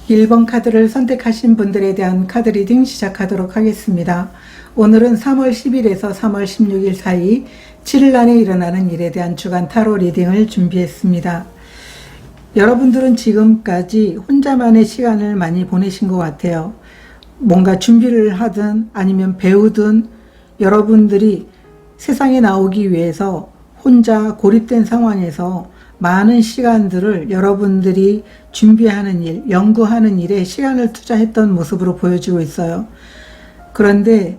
1번 카드를 선택하신 분들에 대한 카드 리딩 시작하도록 하겠습니다. 오늘은 3월 10일에서 3월 16일 사이 7일 안에 일어나는 일에 대한 주간 타로 리딩을 준비했습니다. 여러분들은 지금까지 혼자만의 시간을 많이 보내신 것 같아요. 뭔가 준비를 하든 아니면 배우든 여러분들이 세상에 나오기 위해서 혼자 고립된 상황에서 많은 시간들을 여러분들이 준비하는 일, 연구하는 일에 시간을 투자했던 모습으로 보여지고 있어요. 그런데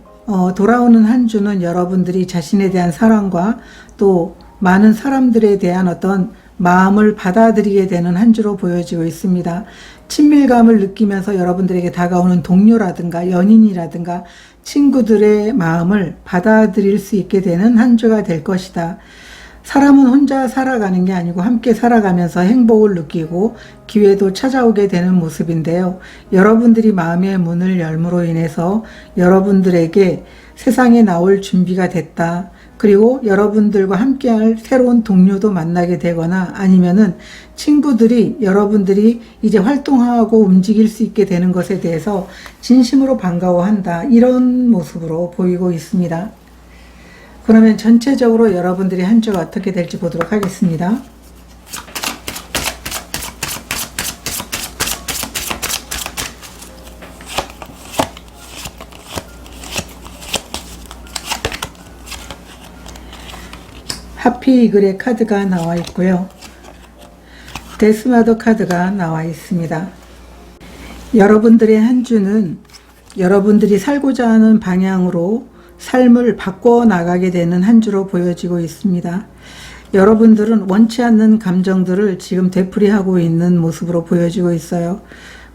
돌아오는 한 주는 여러분들이 자신에 대한 사랑과 또 많은 사람들에 대한 어떤 마음을 받아들이게 되는 한 주로 보여지고 있습니다. 친밀감을 느끼면서 여러분들에게 다가오는 동료라든가 연인이라든가 친구들의 마음을 받아들일 수 있게 되는 한 주가 될 것이다. 사람은 혼자 살아가는 게 아니고 함께 살아가면서 행복을 느끼고 기회도 찾아오게 되는 모습인데요. 여러분들이 마음의 문을 열므로 인해서 여러분들에게 세상에 나올 준비가 됐다. 그리고 여러분들과 함께할 새로운 동료도 만나게 되거나 아니면은 친구들이 여러분들이 이제 활동하고 움직일 수 있게 되는 것에 대해서 진심으로 반가워한다. 이런 모습으로 보이고 있습니다. 그러면 전체적으로 여러분들이 한 주가 어떻게 될지 보도록 하겠습니다. 하피 이글의 카드가 나와 있고요. 데스마더 카드가 나와 있습니다. 여러분들의 한 주는 여러분들이 살고자 하는 방향으로 삶을 바꿔 나가게 되는 한 주로 보여지고 있습니다. 여러분들은 원치 않는 감정들을 지금 되풀이하고 있는 모습으로 보여지고 있어요.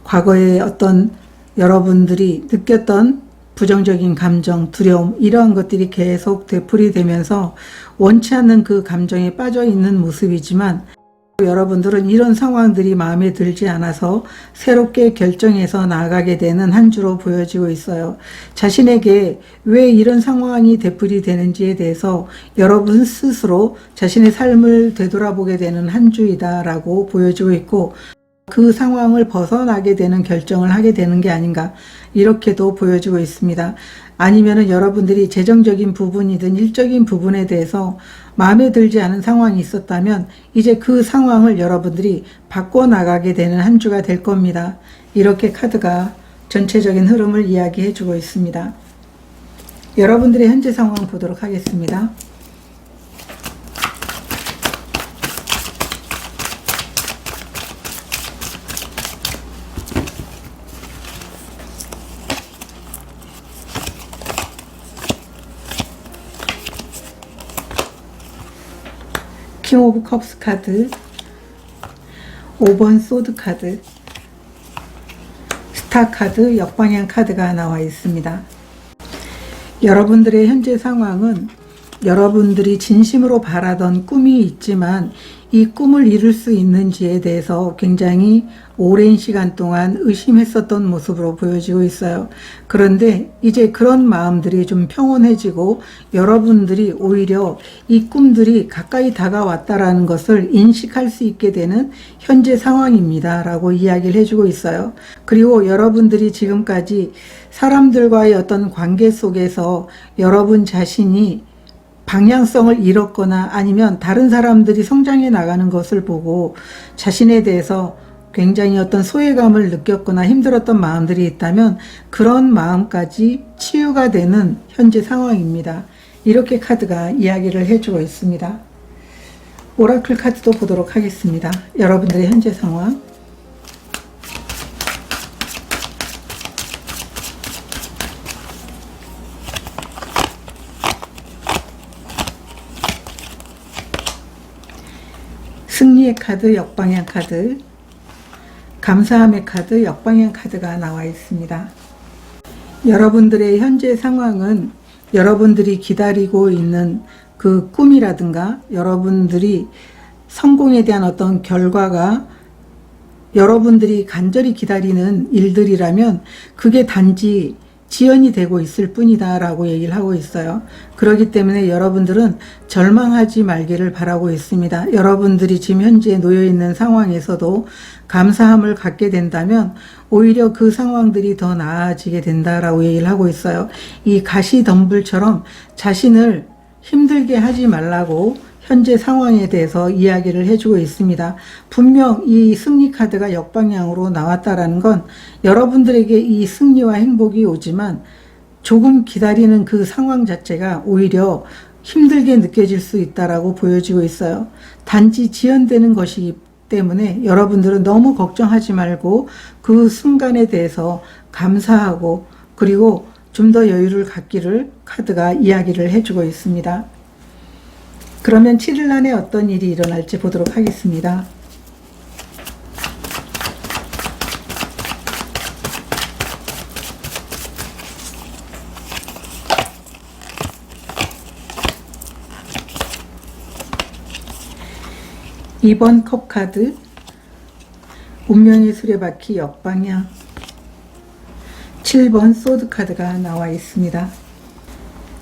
과거에 어떤 여러분들이 느꼈던 부정적인 감정, 두려움 이러한 것들이 계속 되풀이되면서 원치 않는 그 감정에 빠져 있는 모습이지만 여러분들은 이런 상황들이 마음에 들지 않아서 새롭게 결정해서 나아가게 되는 한 주로 보여지고 있어요. 자신에게 왜 이런 상황이 되풀이되는지에 대해서 여러분 스스로 자신의 삶을 되돌아보게 되는 한 주이다라고 보여지고 있고 그 상황을 벗어나게 되는 결정을 하게 되는 게 아닌가 이렇게도 보여지고 있습니다. 아니면은 여러분들이 재정적인 부분이든 일적인 부분에 대해서 마음에 들지 않은 상황이 있었다면 이제 그 상황을 여러분들이 바꿔나가게 되는 한 주가 될 겁니다. 이렇게 카드가 전체적인 흐름을 이야기해 주고 있습니다. 여러분들의 현재 상황 보도록 하겠습니다. 킹 오브 컵스 카드, 5번 소드 카드, 스타 카드, 역방향 카드가 나와 있습니다. 여러분들의 현재 상황은 여러분들이 진심으로 바라던 꿈이 있지만 이 꿈을 이룰 수 있는지에 대해서 굉장히 오랜 시간 동안 의심했었던 모습으로 보여지고 있어요. 그런데 이제 그런 마음들이 좀 평온해지고 여러분들이 오히려 이 꿈들이 가까이 다가왔다라는 것을 인식할 수 있게 되는 현재 상황입니다. 라고 이야기를 해주고 있어요. 그리고 여러분들이 지금까지 사람들과의 어떤 관계 속에서 여러분 자신이 방향성을 잃었거나 아니면 다른 사람들이 성장해 나가는 것을 보고 자신에 대해서 굉장히 어떤 소외감을 느꼈거나 힘들었던 마음들이 있다면 그런 마음까지 치유가 되는 현재 상황입니다. 이렇게 카드가 이야기를 해주고 있습니다. 오라클 카드도 보도록 하겠습니다. 여러분들의 현재 상황. 승리의 카드, 역방향 카드, 감사함의 카드, 역방향 카드가 나와 있습니다. 여러분들의 현재 상황은 여러분들이 기다리고 있는 그 꿈이라든가 여러분들이 성공에 대한 어떤 결과가 여러분들이 간절히 기다리는 일들이라면 그게 단지 지연이 되고 있을 뿐이다 라고 얘기를 하고 있어요. 그렇기 때문에 여러분들은 절망하지 말기를 바라고 있습니다. 여러분들이 지금 현재 놓여 있는 상황에서도 감사함을 갖게 된다면 오히려 그 상황들이 더 나아지게 된다라고 얘기를 하고 있어요. 이 가시덤불처럼 자신을 힘들게 하지 말라고 현재 상황에 대해서 이야기를 해주고 있습니다. 분명 이 승리 카드가 역방향으로 나왔다라는 건 여러분들에게 이 승리와 행복이 오지만 조금 기다리는 그 상황 자체가 오히려 힘들게 느껴질 수 있다라고 보여지고 있어요. 단지 지연되는 것이기 때문에 여러분들은 너무 걱정하지 말고 그 순간에 대해서 감사하고 그리고 좀 더 여유를 갖기를 카드가 이야기를 해주고 있습니다. 그러면 7일 안에 어떤 일이 일어날지 보도록 하겠습니다. (2번) 컵 카드, 운명의 수레바퀴 역방향, 7번 소드 카드가 나와 있습니다.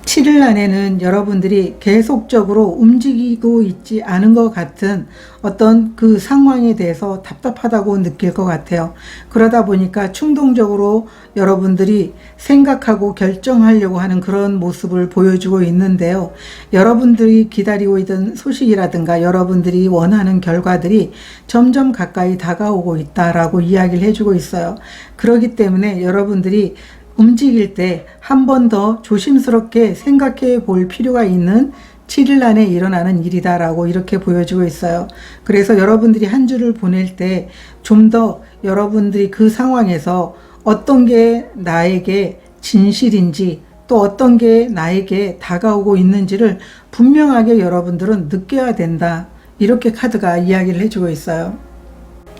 7일 안에는 여러분들이 계속적으로 움직이고 있지 않은 것 같은 어떤 그 상황에 대해서 답답하다고 느낄 것 같아요. 그러다 보니까 충동적으로 여러분들이 생각하고 결정하려고 하는 그런 모습을 보여주고 있는데요. 여러분들이 기다리고 있던 소식이라든가 여러분들이 원하는 결과들이 점점 가까이 다가오고 있다라고 이야기를 해주고 있어요. 그렇기 때문에 여러분들이 움직일 때 한 번 더 조심스럽게 생각해 볼 필요가 있는 7일 안에 일어나는 일이다라고 이렇게 보여지고 있어요. 그래서 여러분들이 한 주를 보낼 때 좀 더 여러분들이 그 상황에서 어떤 게 나에게 진실인지 또 어떤 게 나에게 다가오고 있는지를 분명하게 여러분들은 느껴야 된다. 이렇게 카드가 이야기를 해주고 있어요.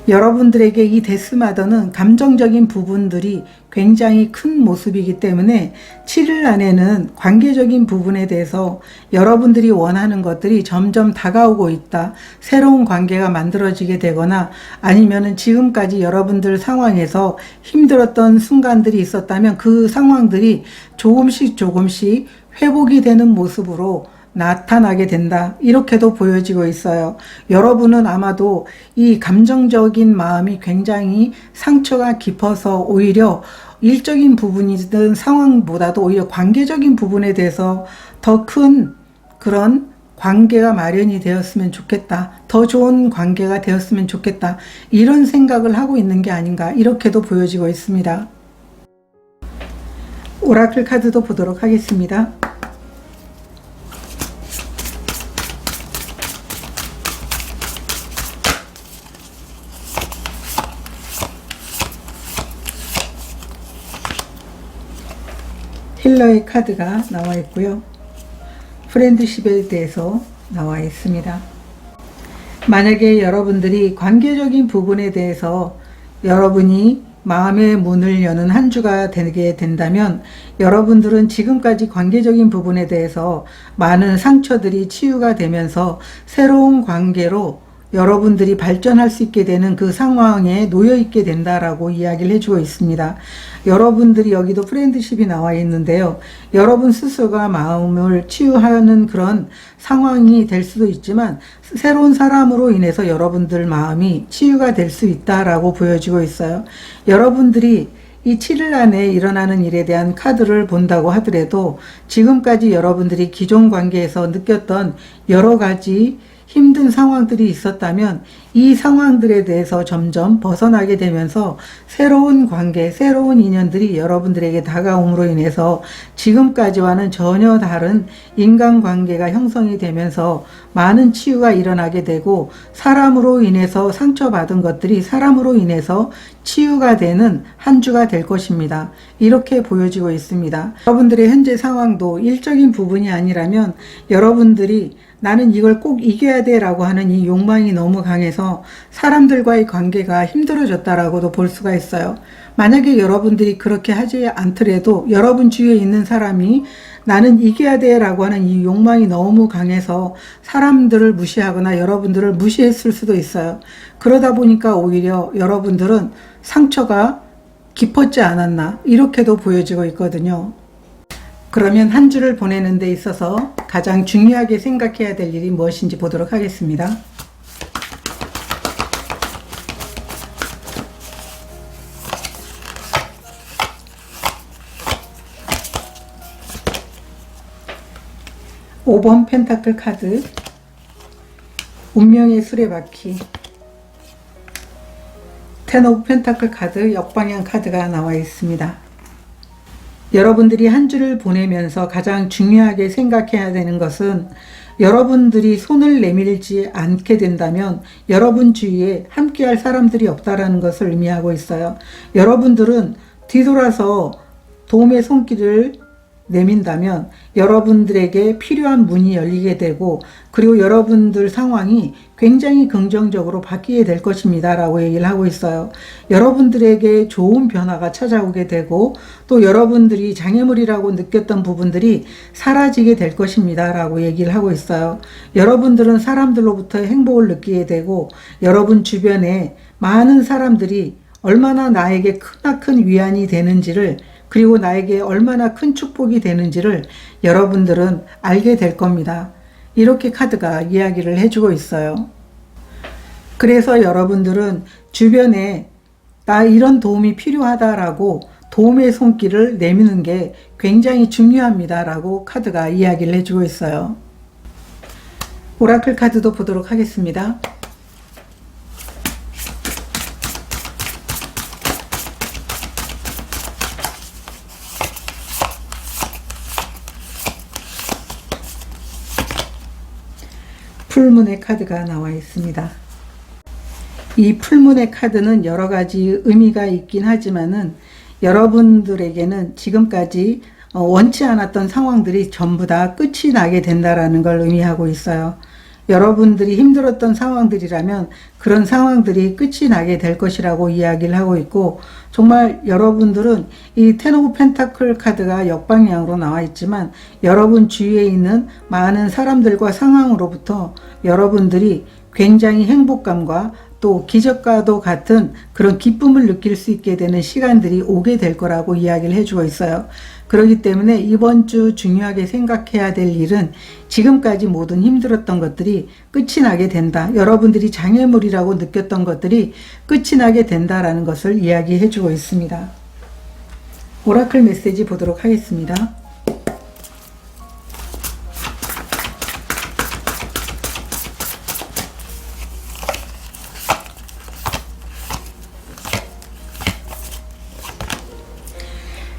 여러분들에게 이 데스마더는 감정적인 부분들이 굉장히 큰 모습이기 때문에 7일 안에는 관계적인 부분에 대해서 여러분들이 원하는 것들이 점점 다가오고 있다. 새로운 관계가 만들어지게 되거나 아니면은 지금까지 여러분들 상황에서 힘들었던 순간들이 있었다면 그 상황들이 조금씩 회복이 되는 모습으로 나타나게 된다. 이렇게도 보여지고 있어요. 여러분은 아마도 이 감정적인 마음이 굉장히 상처가 깊어서 오히려 일적인 부분이든 상황보다도 오히려 관계적인 부분에 대해서 더 큰 그런 관계가 마련이 되었으면 좋겠다. 더 좋은 관계가 되었으면 좋겠다. 이런 생각을 하고 있는 게 아닌가. 이렇게도 보여지고 있습니다. 오라클 카드도 보도록 하겠습니다. 힐러의 카드가 나와 있고요. 프렌드십에 대해서 나와 있습니다. 만약에 여러분들이 관계적인 부분에 대해서 여러분이 마음의 문을 여는 한 주가 되게 된다면 여러분들은 지금까지 관계적인 부분에 대해서 많은 상처들이 치유가 되면서 새로운 관계로 여러분들이 발전할 수 있게 되는 그 상황에 놓여 있게 된다라고 이야기를 해주고 있습니다. 여러분들이 여기도 프렌드십이 나와 있는데요. 여러분 스스로가 마음을 치유하는 그런 상황이 될 수도 있지만 새로운 사람으로 인해서 여러분들 마음이 치유가 될 수 있다라고 보여지고 있어요. 여러분들이 이 7일 안에 일어나는 일에 대한 카드를 본다고 하더라도 지금까지 여러분들이 기존 관계에서 느꼈던 여러 가지 힘든 상황들이 있었다면 이 상황들에 대해서 점점 벗어나게 되면서 새로운 관계, 새로운 인연들이 여러분들에게 다가옴으로 인해서 지금까지와는 전혀 다른 인간관계가 형성이 되면서 많은 치유가 일어나게 되고 사람으로 인해서 상처받은 것들이 사람으로 인해서 치유가 되는 한 주가 될 것입니다. 이렇게 보여지고 있습니다. 여러분들의 현재 상황도 일적인 부분이 아니라면 여러분들이 나는 이걸 꼭 이겨야 돼 라고 하는 이 욕망이 너무 강해서 사람들과의 관계가 힘들어졌다라고도 볼 수가 있어요. 만약에 여러분들이 그렇게 하지 않더라도 여러분 주위에 있는 사람이 나는 이겨야 돼 라고 하는 이 욕망이 너무 강해서 사람들을 무시하거나 여러분들을 무시했을 수도 있어요. 그러다 보니까 오히려 여러분들은 상처가 깊었지 않았나 이렇게도 보여지고 있거든요. 그러면 한 주를 보내는 데 있어서 가장 중요하게 생각해야 될 일이 무엇인지 보도록 하겠습니다. (5번) 펜타클 카드, 운명의 수레바퀴, 텐 오브 펜타클 카드, 역방향 카드가 나와 있습니다. 여러분들이 한 주를 보내면서 가장 중요하게 생각해야 되는 것은 여러분들이 손을 내밀지 않게 된다면 여러분 주위에 함께할 사람들이 없다라는 것을 의미하고 있어요. 여러분들은 뒤돌아서 도움의 손길을 내민다면 여러분들에게 필요한 문이 열리게 되고, 그리고 여러분들 상황이 굉장히 긍정적으로 바뀌게 될 것입니다 라고 얘기를 하고 있어요. 여러분들에게 좋은 변화가 찾아오게 되고, 또 여러분들이 장애물이라고 느꼈던 부분들이 사라지게 될 것입니다 라고 얘기를 하고 있어요. 여러분들은 사람들로부터 행복을 느끼게 되고, 여러분 주변에 많은 사람들이 얼마나 나에게 크나큰 위안이 되는지를, 그리고 나에게 얼마나 큰 축복이 되는지를 여러분들은 알게 될 겁니다. 이렇게 카드가 이야기를 해주고 있어요. 그래서 여러분들은 주변에 나 이런 도움이 필요하다라고 도움의 손길을 내미는 게 굉장히 중요합니다 라고 카드가 이야기를 해주고 있어요. 오라클 카드도 보도록 하겠습니다. 풀문의 카드가 나와 있습니다. 이 풀문의 카드는 여러 가지 의미가 있긴 하지만은 여러분들에게는 지금까지 원치 않았던 상황들이 전부 다 끝이 나게 된다라는 걸 의미하고 있어요. 여러분들이 힘들었던 상황들이라면 그런 상황들이 끝이 나게 될 것이라고 이야기를 하고 있고, 정말 여러분들은 이 텐 오브 펜타클 카드가 역방향으로 나와 있지만 여러분 주위에 있는 많은 사람들과 상황으로부터 여러분들이 굉장히 행복감과 또 기적과도 같은 그런 기쁨을 느낄 수 있게 되는 시간들이 오게 될 거라고 이야기를 해주고 있어요. 그렇기 때문에 이번 주 중요하게 생각해야 될 일은 지금까지 모든 힘들었던 것들이 끝이 나게 된다. 여러분들이 장애물이라고 느꼈던 것들이 끝이 나게 된다라는 것을 이야기해 주고 있습니다. 오라클 메시지 보도록 하겠습니다.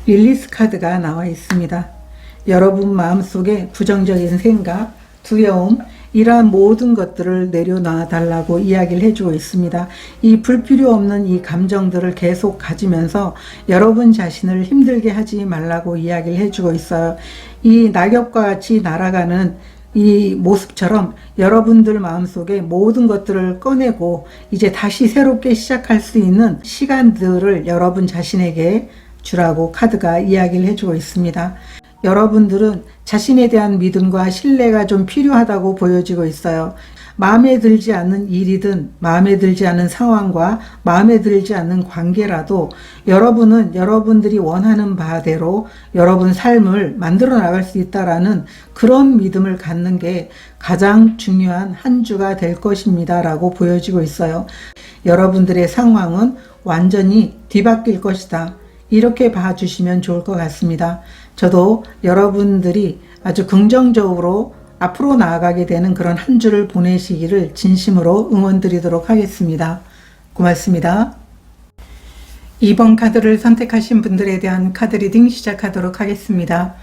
릴리스 카드가 나와 있습니다. 여러분 마음속에 부정적인 생각, 두려움, 이러한 모든 것들을 내려놔 달라고 이야기를 해주고 있습니다. 이 불필요 없는 이 감정들을 계속 가지면서 여러분 자신을 힘들게 하지 말라고 이야기를 해주고 있어요. 이 낙엽과 같이 날아가는 이 모습처럼 여러분들 마음속에 모든 것들을 꺼내고 이제 다시 새롭게 시작할 수 있는 시간들을 여러분 자신에게 주라고 카드가 이야기를 해주고 있습니다. 여러분들은 자신에 대한 믿음과 신뢰가 좀 필요하다고 보여지고 있어요. 마음에 들지 않는 일이든 마음에 들지 않는 상황과 마음에 들지 않는 관계라도 여러분은 여러분들이 원하는 바대로 여러분 삶을 만들어 나갈 수 있다라는 그런 믿음을 갖는 게 가장 중요한 한 주가 될 것입니다 라고 보여지고 있어요. 여러분들의 상황은 완전히 뒤바뀔 것이다. 이렇게 봐주시면 좋을 것 같습니다. 저도 여러분들이 아주 긍정적으로 앞으로 나아가게 되는 그런 한 주를 보내시기를 진심으로 응원드리도록 하겠습니다. 고맙습니다. 2번 카드를 선택하신 분들에 대한 카드 리딩 시작하도록 하겠습니다.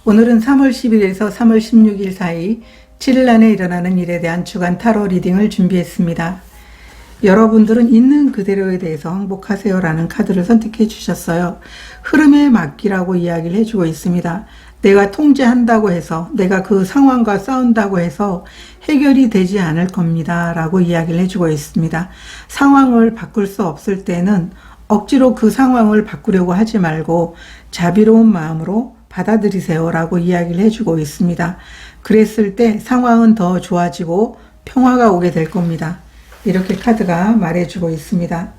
오늘은 3월 10일에서 3월 16일 사이 7일 안에 일어나는 일에 대한 주간 타로 리딩을 준비했습니다. 여러분들은 있는 그대로에 대해서 행복하세요 라는 카드를 선택해 주셨어요. 흐름에 맡기라고 이야기를 해주고 있습니다. 내가 통제한다고 해서, 내가 그 상황과 싸운다고 해서 해결이 되지 않을 겁니다 라고 이야기를 해주고 있습니다. 상황을 바꿀 수 없을 때는 억지로 그 상황을 바꾸려고 하지 말고 자비로운 마음으로 받아들이세요 라고 이야기를 해주고 있습니다. 그랬을 때 상황은 더 좋아지고 평화가 오게 될 겁니다. 이렇게 카드가 말해주고 있습니다.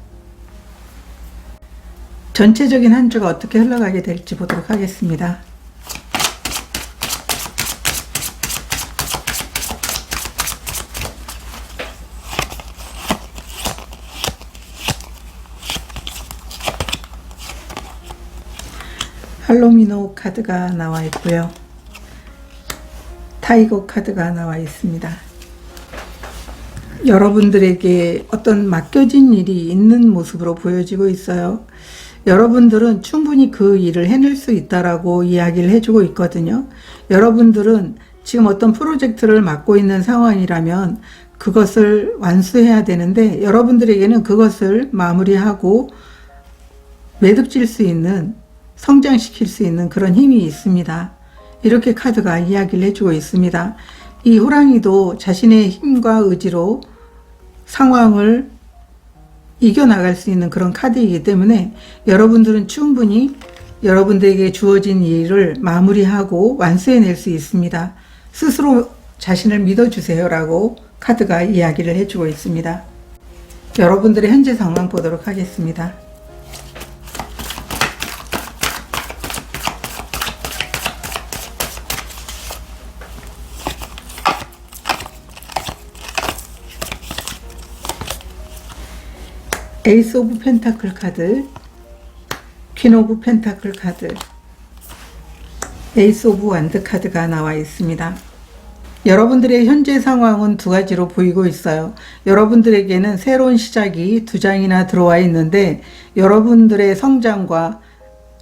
전체적인 한 주가 어떻게 흘러가게 될지 보도록 하겠습니다. 할로미노 카드가 나와 있고요. 타이거 카드가 나와 있습니다. 여러분들에게 어떤 맡겨진 일이 있는 모습으로 보여지고 있어요. 여러분들은 충분히 그 일을 해낼 수 있다라고 이야기를 해주고 있거든요. 여러분들은 지금 어떤 프로젝트를 맡고 있는 상황이라면 그것을 완수해야 되는데, 여러분들에게는 그것을 마무리하고 매듭질 수 있는, 성장시킬 수 있는 그런 힘이 있습니다. 이렇게 카드가 이야기를 해주고 있습니다. 이 호랑이도 자신의 힘과 의지로 상황을 이겨나갈 수 있는 그런 카드이기 때문에 여러분들은 충분히 여러분들에게 주어진 일을 마무리하고 완수해낼 수 있습니다. 스스로 자신을 믿어주세요 라고 카드가 이야기를 해주고 있습니다. 여러분들의 현재 상황 보도록 하겠습니다. 에이스 오브 펜타클 카드, 퀸 오브 펜타클 카드, 에이스 오브 완드 카드가 나와 있습니다. 여러분들의 현재 상황은 두 가지로 보이고 있어요. 여러분들에게는 새로운 시작이 두 장이나 들어와 있는데, 여러분들의 성장과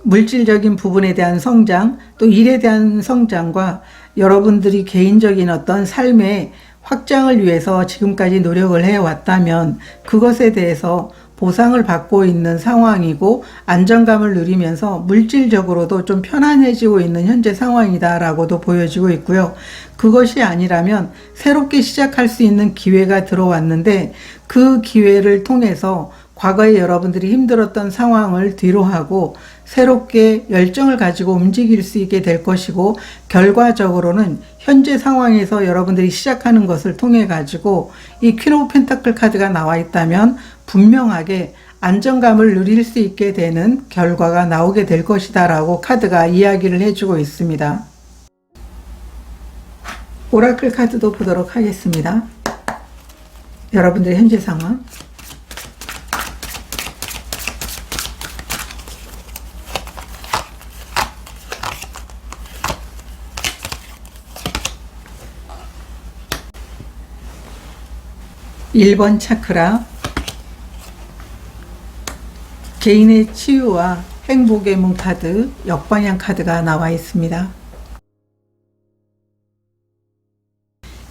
물질적인 부분에 대한 성장, 또 일에 대한 성장과 여러분들이 개인적인 어떤 삶의 확장을 위해서 지금까지 노력을 해왔다면 그것에 대해서 보상을 받고 있는 상황이고, 안정감을 누리면서 물질적으로도 좀 편안해지고 있는 현재 상황이다 라고도 보여지고 있고요. 그것이 아니라면 새롭게 시작할 수 있는 기회가 들어왔는데, 그 기회를 통해서 과거에 여러분들이 힘들었던 상황을 뒤로하고 새롭게 열정을 가지고 움직일 수 있게 될 것이고, 결과적으로는 현재 상황에서 여러분들이 시작하는 것을 통해 가지고 이 퀸 오브 펜타클 카드가 나와 있다면 분명하게 안정감을 누릴 수 있게 되는 결과가 나오게 될 것이다 라고 카드가 이야기를 해주고 있습니다. 오라클 카드도 보도록 하겠습니다. 여러분들의 현재 상황, 1번 차크라, 개인의 치유와 행복의 문 카드, 역방향 카드가 나와 있습니다.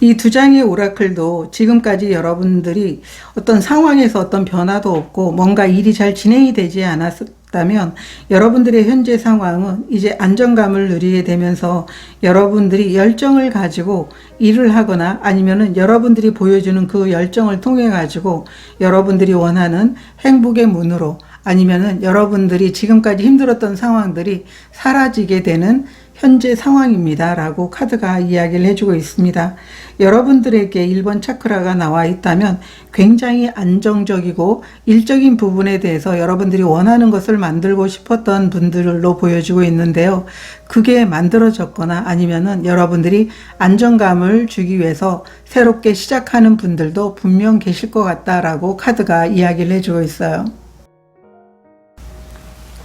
이 두 장의 오라클도 지금까지 여러분들이 어떤 상황에서 어떤 변화도 없고 뭔가 일이 잘 진행이 되지 않았다면, 여러분들의 현재 상황은 이제 안정감을 누리게 되면서 여러분들이 열정을 가지고 일을 하거나, 아니면은 여러분들이 보여주는 그 열정을 통해 가지고 여러분들이 원하는 행복의 문으로, 아니면은 여러분들이 지금까지 힘들었던 상황들이 사라지게 되는 현재 상황입니다 라고 카드가 이야기를 해주고 있습니다. 여러분들에게 1번 차크라가 나와 있다면 굉장히 안정적이고 일적인 부분에 대해서 여러분들이 원하는 것을 만들고 싶었던 분들로 보여지고 있는데요. 그게 만들어졌거나, 아니면은 여러분들이 안정감을 주기 위해서 새롭게 시작하는 분들도 분명 계실 것 같다라고 카드가 이야기를 해주고 있어요.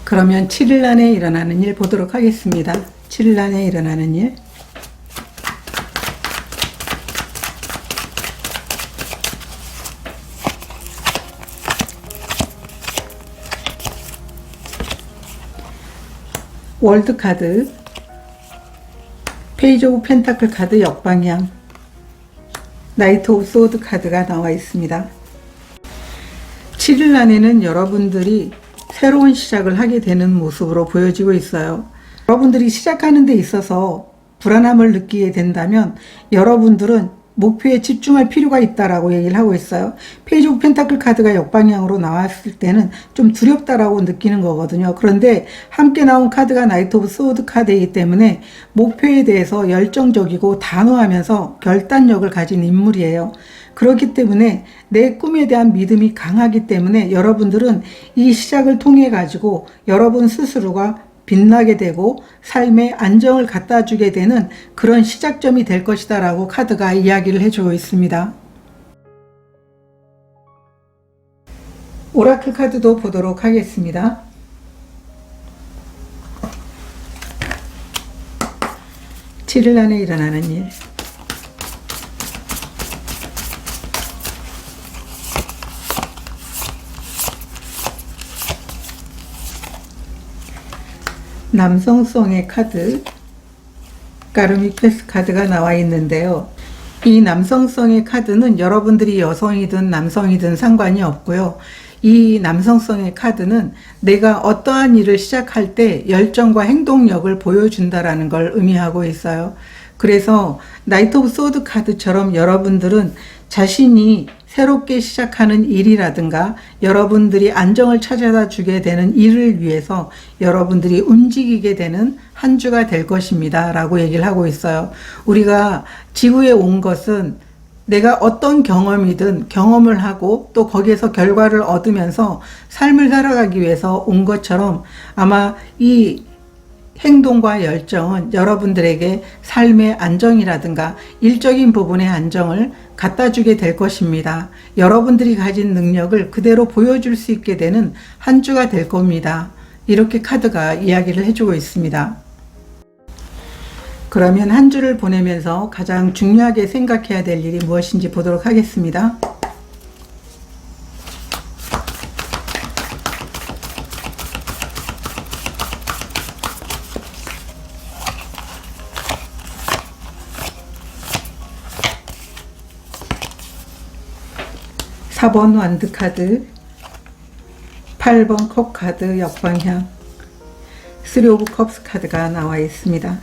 그러면 7일 안에 일어나는 일 보도록 하겠습니다. 7일 안에 일어나는 일. 월드 카드, 페이지 오브 펜타클 카드 역방향, 나이트 오브 소드 카드가 나와 있습니다. 7일 안에는 여러분들이 새로운 시작을 하게 되는 모습으로 보여지고 있어요. 여러분들이 시작하는 데 있어서 불안함을 느끼게 된다면 여러분들은 목표에 집중할 필요가 있다라고 얘기를 하고 있어요. 페이지 오브 펜타클 카드가 역방향으로 나왔을 때는 좀 두렵다라고 느끼는 거거든요. 그런데 함께 나온 카드가 나이트 오브 소드 카드이기 때문에 목표에 대해서 열정적이고 단호하면서 결단력을 가진 인물이에요. 그렇기 때문에 내 꿈에 대한 믿음이 강하기 때문에 여러분들은 이 시작을 통해 가지고 여러분 스스로가 빛나게 되고 삶의 안정을 갖다 주게 되는 그런 시작점이 될 것이다 라고 카드가 이야기를 해주고 있습니다. 오라클 카드도 보도록 하겠습니다. (7일) 안에 일어나는 일. 남성성의 카드, 까르믹 패스 카드가 나와 있는데요. 이 남성성의 카드는 여러분들이 여성이든 남성이든 상관이 없고요. 이 남성성의 카드는 내가 어떠한 일을 시작할 때 열정과 행동력을 보여준다라는 걸 의미하고 있어요. 그래서 나이트 오브 소드 카드처럼 여러분들은 자신이 새롭게 시작하는 일이라든가 여러분들이 안정을 찾아다 주게 되는 일을 위해서 여러분들이 움직이게 되는 한 주가 될 것입니다 라고 얘기를 하고 있어요. 우리가 지구에 온 것은 내가 어떤 경험이든 경험을 하고 또 거기에서 결과를 얻으면서 삶을 살아가기 위해서 온 것처럼 아마 이 행동과 열정은 여러분들에게 삶의 안정이라든가 일적인 부분의 안정을 갖다 주게 될 것입니다. 여러분들이 가진 능력을 그대로 보여줄 수 있게 되는 한 주가 될 겁니다. 이렇게 카드가 이야기를 해주고 있습니다. 그러면 한 주를 보내면서 가장 중요하게 생각해야 될 일이 무엇인지 보도록 하겠습니다. (4번) 완드 카드, (8번) 컵 카드 역방향, (3 오브 컵스) 카드가 나와 있습니다.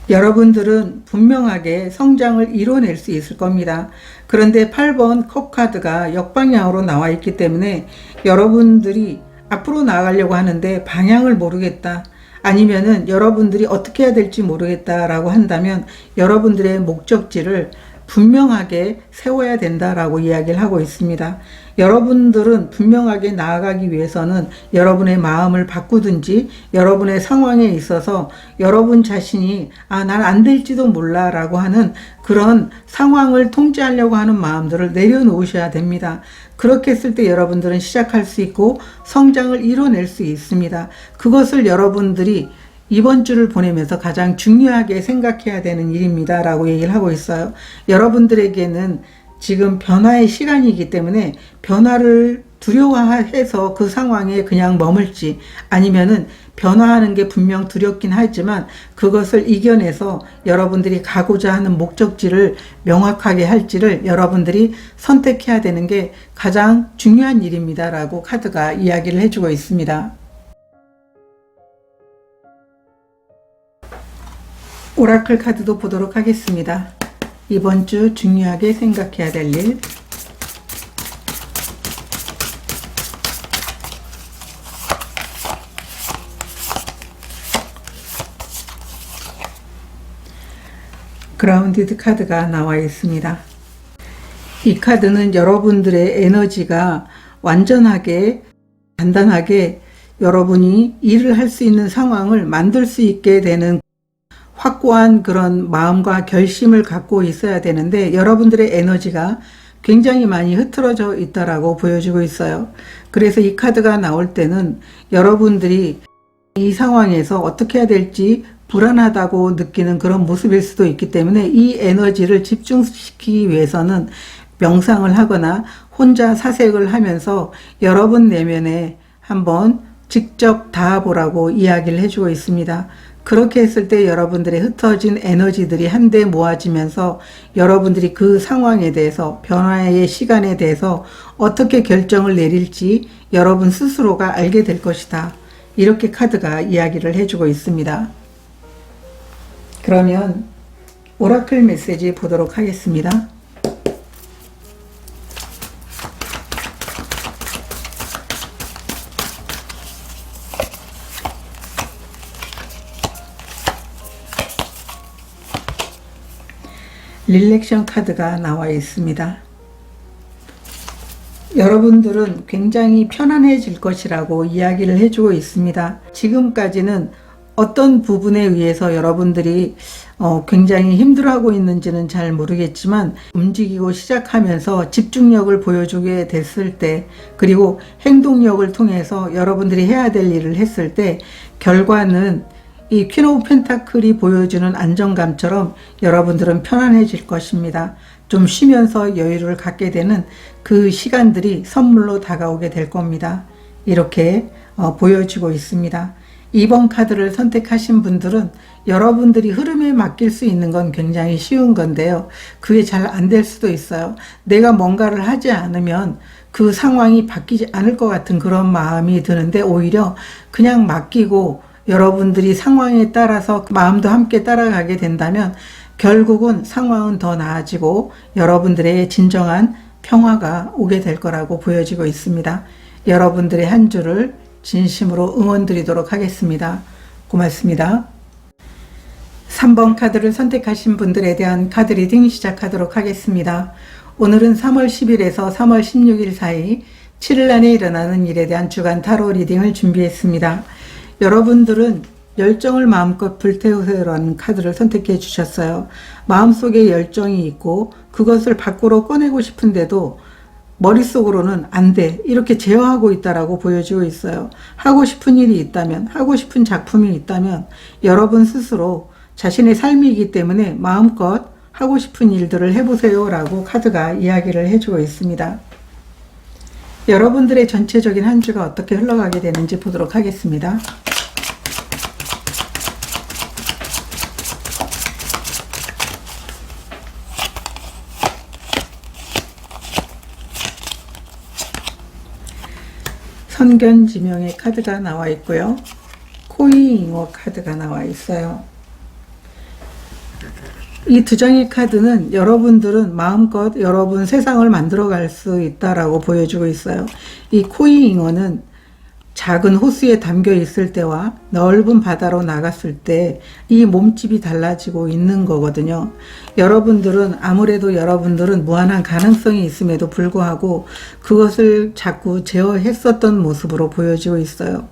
여러분들은 분명하게 성장을 이뤄낼 수 있을 겁니다. 그런데 8번 컵 카드가 역방향으로 나와 있기 때문에 여러분들이 앞으로 나아가려고 하는데 방향을 모르겠다, 아니면은 여러분들이 어떻게 해야 될지 모르겠다 라고 한다면 여러분들의 목적지를 분명하게 세워야 된다라고 이야기를 하고 있습니다. 여러분들은 분명하게 나아가기 위해서는 여러분의 마음을 바꾸든지 여러분의 상황에 있어서 여러분 자신이 난 안 될지도 몰라 라고 하는 그런 상황을 통제하려고 하는 마음들을 내려놓으셔야 됩니다. 그렇게 했을 때 여러분들은 시작할 수 있고 성장을 이뤄낼 수 있습니다. 그것을 여러분들이 이번 주를 보내면서 가장 중요하게 생각해야 되는 일입니다 라고 얘기를 하고 있어요. 여러분들에게는 지금 변화의 시간이기 때문에 변화를 두려워해서 그 상황에 그냥 머물지, 아니면은 변화하는 게 분명 두렵긴 하지만 그것을 이겨내서 여러분들이 가고자 하는 목적지를 명확하게 할지를 여러분들이 선택해야 되는 게 가장 중요한 일입니다 라고 카드가 이야기를 해주고 있습니다. 오라클 카드도 보도록 하겠습니다. 이번 주 중요하게 생각해야 될 일. 그라운디드 카드가 나와 있습니다. 이 카드는 여러분들의 에너지가 완전하게 단단하게 여러분이 일을 할 수 있는 상황을 만들 수 있게 되는 확고한 그런 마음과 결심을 갖고 있어야 되는데 여러분들의 에너지가 굉장히 많이 흐트러져 있다라고 보여지고 있어요. 그래서 이 카드가 나올 때는 여러분들이 이 상황에서 어떻게 해야 될지 불안하다고 느끼는 그런 모습일 수도 있기 때문에 이 에너지를 집중시키기 위해서는 명상을 하거나 혼자 사색을 하면서 여러분 내면에 한번 직접 닿아보라고 이야기를 해주고 있습니다. 그렇게 했을 때 여러분들의 흩어진 에너지들이 한데 모아지면서 여러분들이 그 상황에 대해서, 변화의 시간에 대해서 어떻게 결정을 내릴지 여러분 스스로가 알게 될 것이다. 이렇게 카드가 이야기를 해주고 있습니다. 그러면 오라클 메시지 보도록 하겠습니다. 릴렉션 카드가 나와 있습니다. 여러분들은 굉장히 편안해질 것이라고 이야기를 해주고 있습니다. 지금까지는 어떤 부분에 의해서 여러분들이 굉장히 힘들어하고 있는지는 잘 모르겠지만 움직이고 시작하면서 집중력을 보여주게 됐을 때, 그리고 행동력을 통해서 여러분들이 해야 될 일을 했을 때 결과는 이 퀸 오브 펜타클이 보여주는 안정감처럼 여러분들은 편안해질 것입니다. 좀 쉬면서 여유를 갖게 되는 그 시간들이 선물로 다가오게 될 겁니다. 이렇게 보여지고 있습니다. 2번 카드를 선택하신 분들은 여러분들이 흐름에 맡길 수 있는 건 굉장히 쉬운 건데요. 그게 잘 안 될 수도 있어요. 내가 뭔가를 하지 않으면 그 상황이 바뀌지 않을 것 같은 그런 마음이 드는데, 오히려 그냥 맡기고 여러분들이 상황에 따라서 마음도 함께 따라가게 된다면 결국은 상황은 더 나아지고 여러분들의 진정한 평화가 오게 될 거라고 보여지고 있습니다. 여러분들의 한 주를 진심으로 응원드리도록 하겠습니다. 고맙습니다. 3번 카드를 선택하신 분들에 대한 카드 리딩 시작하도록 하겠습니다. 오늘은 3월 10일에서 3월 16일 사이 7일 안에 일어나는 일에 대한 주간 타로 리딩을 준비했습니다. 여러분들은 열정을 마음껏 불태우세요라는 카드를 선택해 주셨어요. 마음속에 열정이 있고 그것을 밖으로 꺼내고 싶은데도 머릿속으로는 안 돼, 이렇게 제어하고 있다라고 보여지고 있어요. 하고 싶은 일이 있다면, 하고 싶은 작품이 있다면 여러분 스스로 자신의 삶이기 때문에 마음껏 하고 싶은 일들을 해보세요 라고 카드가 이야기를 해주고 있습니다. 여러분들의 전체적인 한 주가 어떻게 흘러가게 되는지 보도록 하겠습니다. 선견지명의 카드가 나와 있고요. 코이잉어 카드가 나와 있어요. 이 두 장의 카드는 여러분들은 마음껏 여러분 세상을 만들어갈 수 있다라고 보여주고 있어요. 이 코이잉어는 작은 호수에 담겨 있을 때와 넓은 바다로 나갔을 때 이 몸집이 달라지고 있는 거거든요. 여러분들은 아무래도 여러분들은 무한한 가능성이 있음에도 불구하고 그것을 자꾸 제어했었던 모습으로 보여지고 있어요.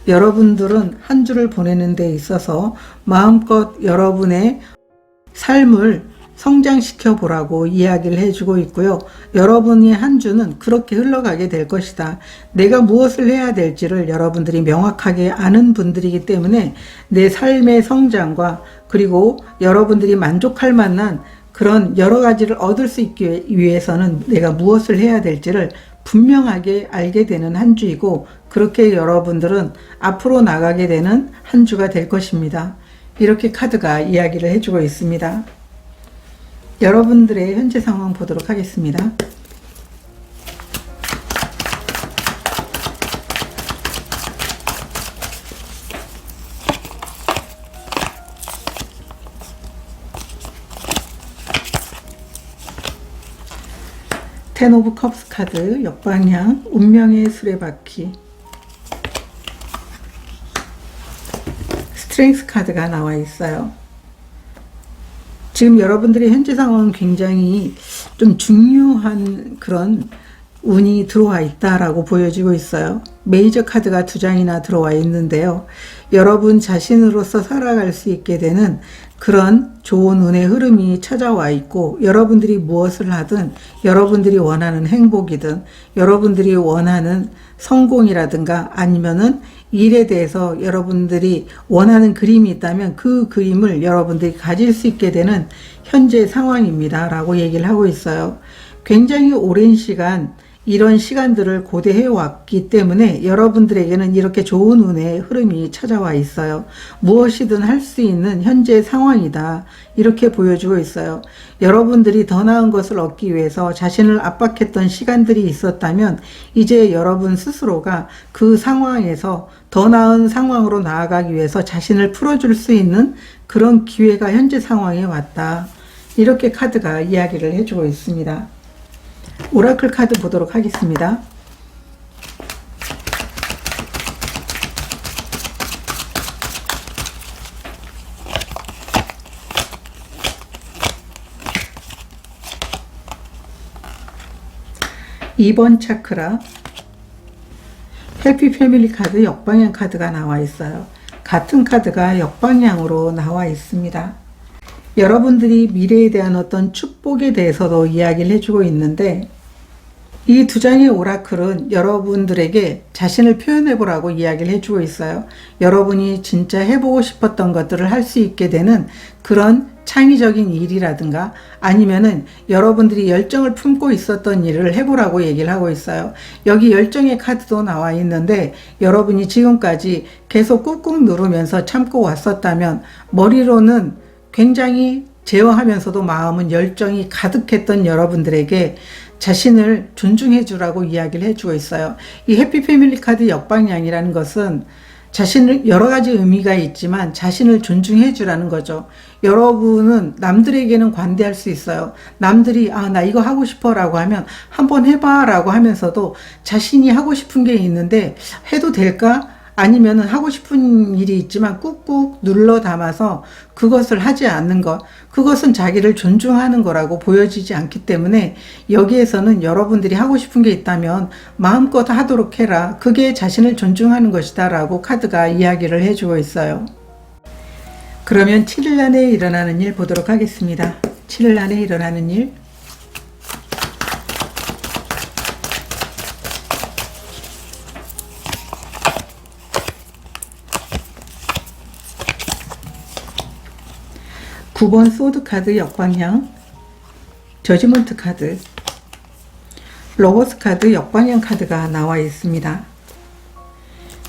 여러분들은 한 주를 보내는 데 있어서 마음껏 여러분의 삶을 성장시켜 보라고 이야기를 해주고 있고요. 여러분의 한 주는 그렇게 흘러가게 될 것이다. 내가 무엇을 해야 될지를 여러분들이 명확하게 아는 분들이기 때문에 내 삶의 성장과 그리고 여러분들이 만족할 만한 그런 여러 가지를 얻을 수 있기 위해서는 내가 무엇을 해야 될지를 분명하게 알게 되는 한 주이고, 그렇게 여러분들은 앞으로 나가게 되는 한 주가 될 것입니다. 이렇게 카드가 이야기를 해주고 있습니다. 여러분들의 현재 상황 보도록 하겠습니다. 텐 오브 컵스 카드 역방향, 운명의 수레바퀴, 스트렝스 카드가 나와 있어요. 지금 여러분들의 현재 상황은 굉장히 좀 중요한 그런 운이 들어와 있다라고 보여지고 있어요. 메이저 카드가 두 장이나 들어와 있는데요. 여러분 자신으로서 살아갈 수 있게 되는 그런 좋은 운의 흐름이 찾아와 있고, 여러분들이 무엇을 하든, 여러분들이 원하는 행복이든, 여러분들이 원하는 성공이라든가 아니면은 일에 대해서 여러분들이 원하는 그림이 있다면 그 그림을 여러분들이 가질 수 있게 되는 현재 상황입니다 라고 얘기를 하고 있어요. 굉장히 오랜 시간 이런 시간들을 고대해 왔기 때문에 여러분들에게는 이렇게 좋은 운의 흐름이 찾아와 있어요. 무엇이든 할 수 있는 현재 상황이다, 이렇게 보여주고 있어요. 여러분들이 더 나은 것을 얻기 위해서 자신을 압박했던 시간들이 있었다면 이제 여러분 스스로가 그 상황에서 더 나은 상황으로 나아가기 위해서 자신을 풀어줄 수 있는 그런 기회가 현재 상황에 왔다. 이렇게 카드가 이야기를 해주고 있습니다. 오라클 카드 보도록 하겠습니다. (2번) 차크라, 해피 패밀리 카드 역방향 카드가 나와 있어요. 같은 카드가 역방향으로 나와 있습니다. 여러분들이 미래에 대한 어떤 축복에 대해서도 이야기를 해주고 있는데, 이 두 장의 오라클은 여러분들에게 자신을 표현해 보라고 이야기를 해주고 있어요. 여러분이 진짜 해보고 싶었던 것들을 할 수 있게 되는 그런 창의적인 일이라든가, 아니면은 여러분들이 열정을 품고 있었던 일을 해보라고 얘기를 하고 있어요. 여기 열정의 카드도 나와 있는데, 여러분이 지금까지 계속 꾹꾹 누르면서 참고 왔었다면 머리로는 굉장히 제어하면서도 마음은 열정이 가득했던 여러분들에게 자신을 존중해 주라고 이야기를 해주고 있어요. 이 해피 패밀리 카드 역방향이라는 것은 자신을, 여러 가지 의미가 있지만 자신을 존중해 주라는 거죠. 여러분은 남들에게는 관대할 수 있어요. 남들이 나 이거 하고 싶어 라고 하면 한번 해봐 라고 하면서도 자신이 하고 싶은 게 있는데 해도 될까? 아니면은 하고 싶은 일이 있지만 꾹꾹 눌러 담아서 그것을 하지 않는 것, 그것은 자기를 존중하는 거라고 보여지지 않기 때문에, 여기에서는 여러분들이 하고 싶은 게 있다면 마음껏 하도록 해라, 그게 자신을 존중하는 것이다 라고 카드가 이야기를 해주고 있어요. 그러면 7일 안에 일어나는 일 보도록 하겠습니다. 7일 안에 일어나는 일. (9번) 소드 카드 역방향, 저지먼트 카드, 로버스 카드 역방향 카드가 나와 있습니다.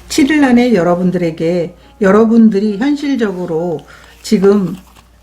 7일 안에 여러분들에게, 여러분들이 현실적으로 지금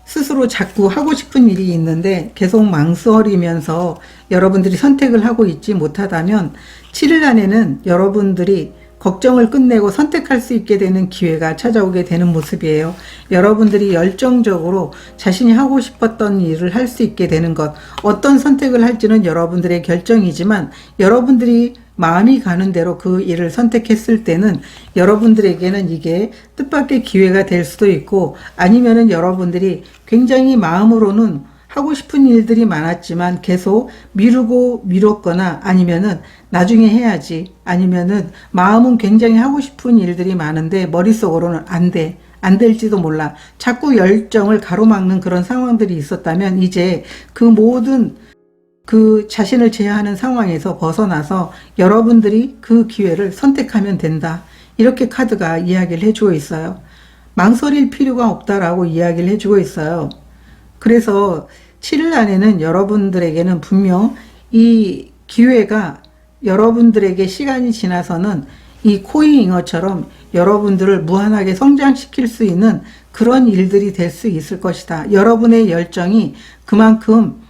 스스로 자꾸 하고 싶은 일이 있는데 계속 망설이면서 여러분들이 선택을 하고 있지 못하다면, 7일 안에는 여러분들이 걱정을 끝내고 선택할 수 있게 되는 기회가 찾아오게 되는 모습이에요. 여러분들이 열정적으로 자신이 하고 싶었던 일을 할 수 있게 되는 것, 어떤 선택을 할지는 여러분들의 결정이지만 여러분들이 마음이 가는 대로 그 일을 선택했을 때는 여러분들에게는 이게 뜻밖의 기회가 될 수도 있고, 아니면은 여러분들이 굉장히 마음으로는 하고 싶은 일들이 많았지만 계속 미뤘거나, 아니면은 나중에 해야지, 아니면은 마음은 굉장히 하고 싶은 일들이 많은데 머릿속으로는 안 될지도 몰라, 자꾸 열정을 가로막는 그런 상황들이 있었다면, 이제 그 모든 그 자신을 제어하는 상황에서 벗어나서 여러분들이 그 기회를 선택하면 된다, 이렇게 카드가 이야기를 해주고 있어요. 망설일 필요가 없다라고 이야기를 해주고 있어요. 그래서 7일 안에는 여러분들에게는 분명 이 기회가, 여러분들에게 시간이 지나서는 이 코인 잉어처럼 여러분들을 무한하게 성장시킬 수 있는 그런 일들이 될 수 있을 것이다. 여러분의 열정이 그만큼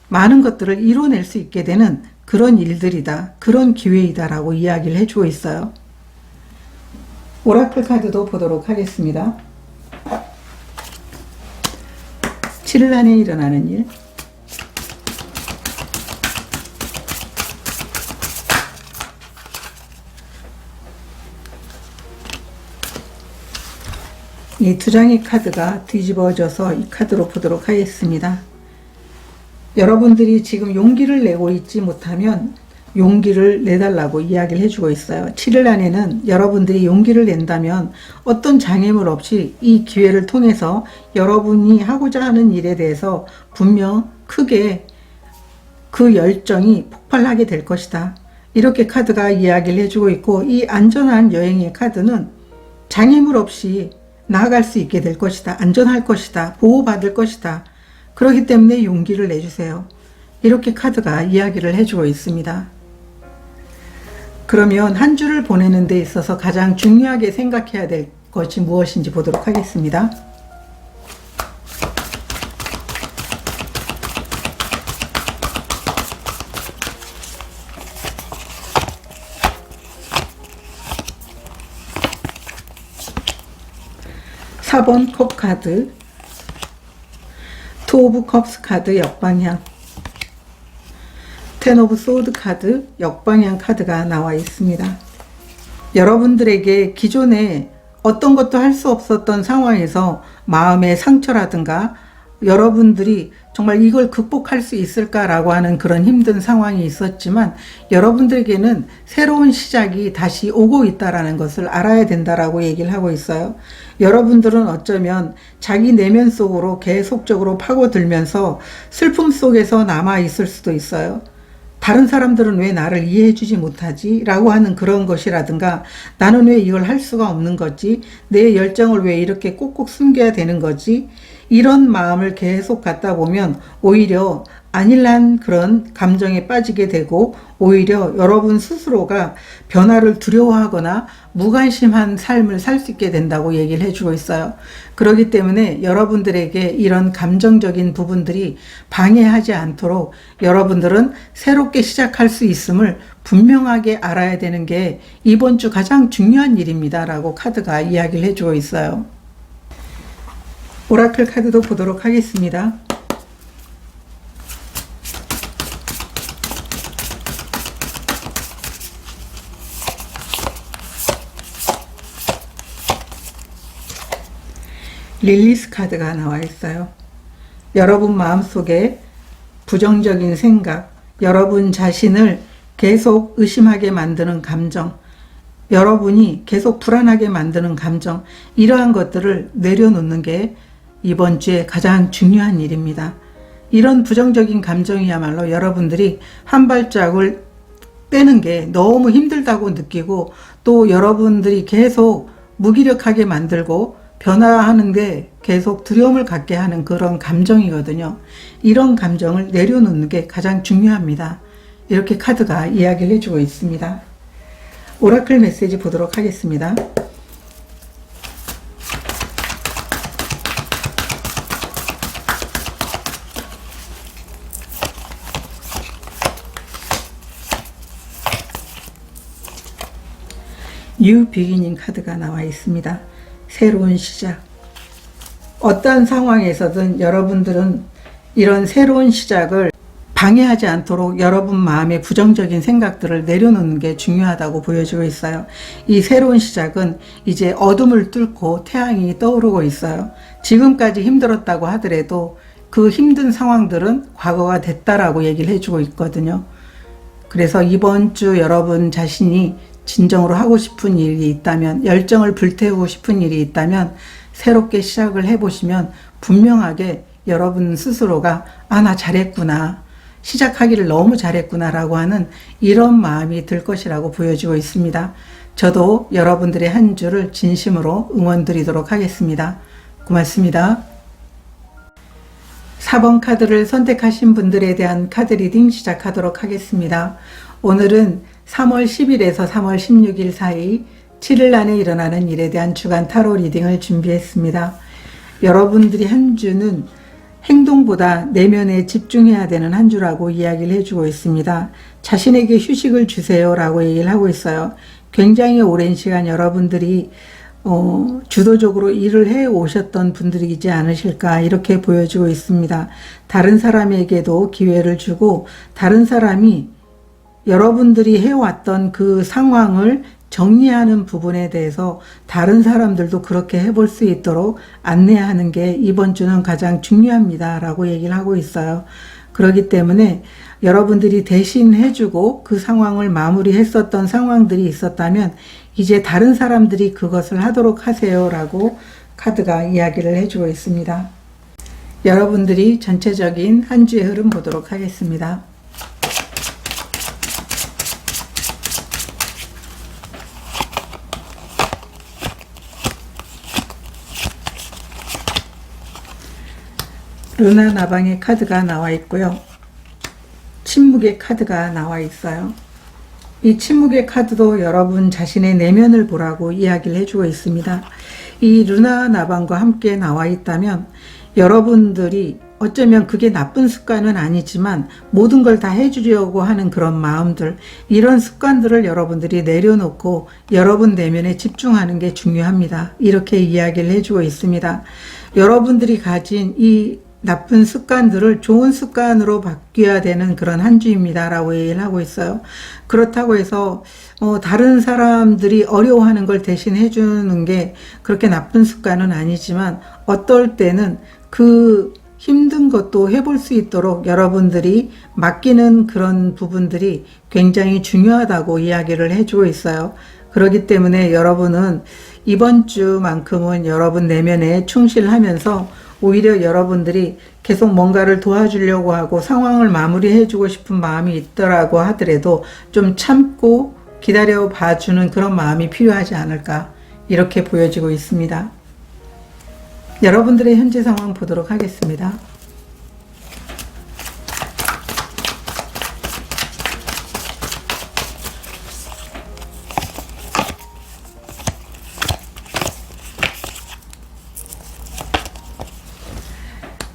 많은 것들을 이뤄낼 수 있게 되는 그런 일들이다, 그런 기회이다 라고 이야기를 해주고 있어요. 오라클 카드도 보도록 하겠습니다. 7일 안에 일어나는 일. 이 두 장의 카드가 뒤집어져서 이 카드로 보도록 하겠습니다. 여러분들이 지금 용기를 내고 있지 못하면 용기를 내달라고 이야기를 해주고 있어요. 7일 안에는 여러분들이 용기를 낸다면 어떤 장애물 없이 이 기회를 통해서 여러분이 하고자 하는 일에 대해서 분명 크게 그 열정이 폭발하게 될 것이다, 이렇게 카드가 이야기를 해주고 있고, 이 안전한 여행의 카드는 장애물 없이 나아갈 수 있게 될 것이다, 안전할 것이다, 보호받을 것이다, 그렇기 때문에 용기를 내주세요, 이렇게 카드가 이야기를 해주고 있습니다. 그러면 한 주를 보내는 데 있어서 가장 중요하게 생각해야 될 것이 무엇인지 보도록 하겠습니다. (4번) 컵 카드, 투 오브 컵스 카드 역방향, 텐 오브 소드 카드 역방향 카드가 나와 있습니다. 여러분들에게 기존에 어떤 것도 할 수 없었던 상황에서 마음의 상처라든가 여러분들이 정말 이걸 극복할 수 있을까라고 하는 그런 힘든 상황이 있었지만 여러분들에게는 새로운 시작이 다시 오고 있다라는 것을 알아야 된다라고 얘기를 하고 있어요. 여러분들은 어쩌면 자기 내면 속으로 계속적으로 파고들면서 슬픔 속에서 남아 있을 수도 있어요. 다른 사람들은 왜 나를 이해해주지 못하지? 라고 하는 그런 것이라든가 나는 왜 이걸 할 수가 없는 거지? 내 열정을 왜 이렇게 꼭꼭 숨겨야 되는 거지? 이런 마음을 계속 갖다 보면 오히려 안일한 그런 감정에 빠지게 되고 오히려 여러분 스스로가 변화를 두려워하거나 무관심한 삶을 살 수 있게 된다고 얘기를 해주고 있어요. 그렇기 때문에 여러분들에게 이런 감정적인 부분들이 방해하지 않도록 여러분들은 새롭게 시작할 수 있음을 분명하게 알아야 되는 게 이번 주 가장 중요한 일입니다 라고 카드가 이야기를 해주고 있어요. 오라클 카드도 보도록 하겠습니다. 릴리스 카드가 나와 있어요. 여러분 마음속에 부정적인 생각, 여러분 자신을 계속 의심하게 만드는 감정, 여러분이 계속 불안하게 만드는 감정, 이러한 것들을 내려놓는 게 이번 주에 가장 중요한 일입니다. 이런 부정적인 감정이야말로 여러분들이 한 발짝을 떼는 게 너무 힘들다고 느끼고 또 여러분들이 계속 무기력하게 만들고 변화하는 게 계속 두려움을 갖게 하는 그런 감정이거든요. 이런 감정을 내려놓는 게 가장 중요합니다. 이렇게 카드가 이야기를 해주고 있습니다. 오라클 메시지 보도록 하겠습니다. 뉴 비기닝 카드가 나와 있습니다. 새로운 시작. 어떠한 상황에서든 여러분들은 이런 새로운 시작을 방해하지 않도록 여러분 마음의 부정적인 생각들을 내려놓는 게 중요하다고 보여지고 있어요. 이 새로운 시작은 이제 어둠을 뚫고 태양이 떠오르고 있어요. 지금까지 힘들었다고 하더라도 그 힘든 상황들은 과거가 됐다라고 얘기를 해주고 있거든요. 그래서 이번 주 여러분 자신이 진정으로 하고 싶은 일이 있다면, 열정을 불태우고 싶은 일이 있다면 새롭게 시작을 해보시면 분명하게 여러분 스스로가 나 잘했구나, 시작하기를 너무 잘했구나 라고 하는 이런 마음이 들 것이라고 보여지고 있습니다. 저도 여러분들의 한 주를 진심으로 응원 드리도록 하겠습니다. 고맙습니다. 4번 카드를 선택하신 분들에 대한 카드 리딩 시작하도록 하겠습니다. 오늘은 3월 10일에서 3월 16일 사이 7일 안에 일어나는 일에 대한 주간 타로 리딩을 준비했습니다. 여러분들이 한 주는 행동보다 내면에 집중해야 되는 한 주라고 이야기를 해주고 있습니다. 자신에게 휴식을 주세요 라고 얘기를 하고 있어요. 굉장히 오랜 시간 여러분들이 주도적으로 일을 해 오셨던 분들이지 않으실까 이렇게 보여지고 있습니다. 다른 사람에게도 기회를 주고 다른 사람이 여러분들이 해왔던 그 상황을 정리하는 부분에 대해서 다른 사람들도 그렇게 해볼 수 있도록 안내하는 게 이번 주는 가장 중요합니다 라고 얘기를 하고 있어요. 그렇기 때문에 여러분들이 대신 해주고 그 상황을 마무리했었던 상황들이 있었다면 이제 다른 사람들이 그것을 하도록 하세요 라고 카드가 이야기를 해주고 있습니다. 여러분들이 전체적인 한 주의 흐름 보도록 하겠습니다. 루나 나방의 카드가 나와 있고요. 침묵의 카드가 나와 있어요. 이 침묵의 카드도 여러분 자신의 내면을 보라고 이야기를 해주고 있습니다. 이 루나 나방과 함께 나와 있다면 여러분들이 어쩌면 그게 나쁜 습관은 아니지만 모든 걸 다 해주려고 하는 그런 마음들, 이런 습관들을 여러분들이 내려놓고 여러분 내면에 집중하는 게 중요합니다. 이렇게 이야기를 해주고 있습니다. 여러분들이 가진 이 나쁜 습관들을 좋은 습관으로 바뀌어야 되는 그런 한 주입니다 라고 얘기를 하고 있어요. 그렇다고 해서 다른 사람들이 어려워하는 걸 대신 해주는 게 그렇게 나쁜 습관은 아니지만 어떨 때는 그 힘든 것도 해볼 수 있도록 여러분들이 맡기는 그런 부분들이 굉장히 중요하다고 이야기를 해주고 있어요. 그렇기 때문에 여러분은 이번 주만큼은 여러분 내면에 충실하면서 오히려 여러분들이 계속 뭔가를 도와주려고 하고 상황을 마무리해주고 싶은 마음이 있더라고 하더라도 좀 참고 기다려 봐주는 그런 마음이 필요하지 않을까 이렇게 보여지고 있습니다. 여러분들의 현재 상황 보도록 하겠습니다.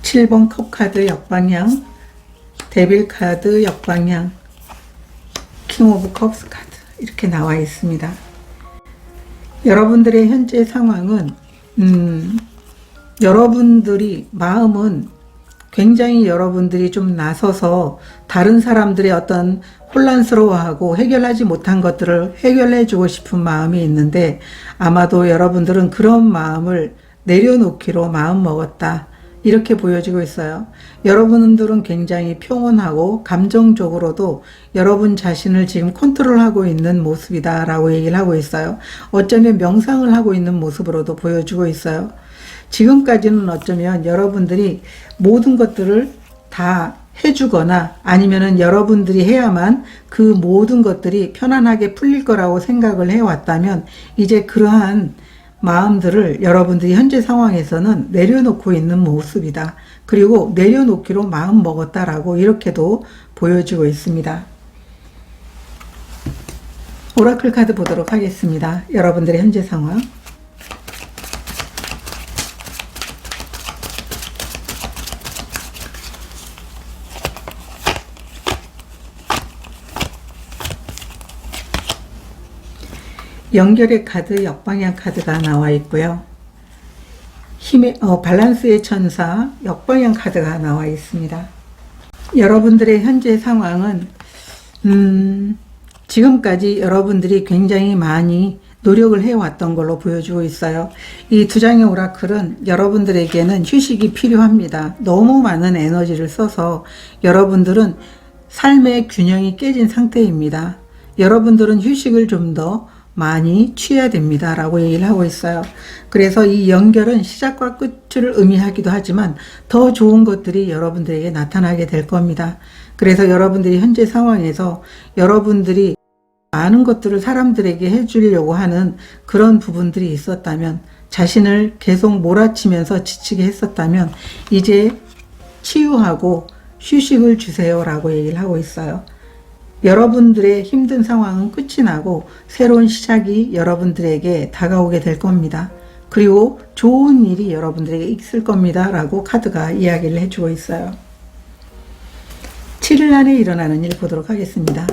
(7번) 컵 카드 역방향, 데빌 카드 역방향, 킹 오브 컵스 카드 이렇게 나와 있습니다. 여러분들의 현재 상황은 여러분들이 마음은 굉장히 여러분들이 좀 나서서 다른 사람들의 어떤 혼란스러워하고 해결하지 못한 것들을 해결해 주고 싶은 마음이 있는데 아마도 여러분들은 그런 마음을 내려놓기로 마음 먹었다 이렇게 보여지고 있어요. 여러분들은 굉장히 평온하고 감정적으로도 여러분 자신을 지금 컨트롤하고 있는 모습이다 라고 얘기를 하고 있어요. 어쩌면 명상을 하고 있는 모습으로도 보여주고 있어요. 지금까지는 어쩌면 여러분들이 모든 것들을 다 해주거나 아니면은 여러분들이 해야만 그 모든 것들이 편안하게 풀릴 거라고 생각을 해왔다면 이제 그러한 마음들을 여러분들이 현재 상황에서는 내려놓고 있는 모습이다. 그리고 내려놓기로 마음 먹었다라고 이렇게도 보여지고 있습니다. 오라클 카드 보도록 하겠습니다. 여러분들의 현재 상황. 연결의 카드, 역방향 카드가 나와 있고요. 밸런스의 천사, 역방향 카드가 나와 있습니다. 여러분들의 현재 상황은 지금까지 여러분들이 굉장히 많이 노력을 해왔던 걸로 보여주고 있어요. 이 두 장의 오라클은 여러분들에게는 휴식이 필요합니다. 너무 많은 에너지를 써서 여러분들은 삶의 균형이 깨진 상태입니다. 여러분들은 휴식을 좀 더 많이 취해야 됩니다 라고 얘기를 하고 있어요. 그래서 이 연결은 시작과 끝을 의미하기도 하지만 더 좋은 것들이 여러분들에게 나타나게 될 겁니다. 그래서 여러분들이 현재 상황에서 여러분들이 많은 것들을 사람들에게 해주려고 하는 그런 부분들이 있었다면 자신을 계속 몰아치면서 지치게 했었다면 이제 치유하고 휴식을 주세요 라고 얘기를 하고 있어요. 여러분들의 힘든 상황은 끝이 나고 새로운 시작이 여러분들에게 다가오게 될 겁니다. 그리고 좋은 일이 여러분들에게 있을 겁니다 라고 카드가 이야기를 해주고 있어요. 7일 안에 일어나는 일 보도록 하겠습니다.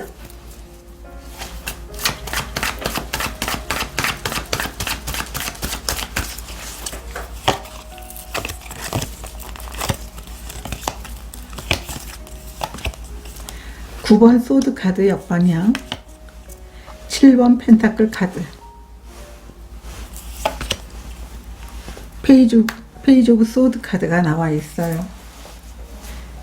(9번) 소드 카드 역방향, 7번 펜타클 카드, 페이지 오브 소드 카드가 나와 있어요.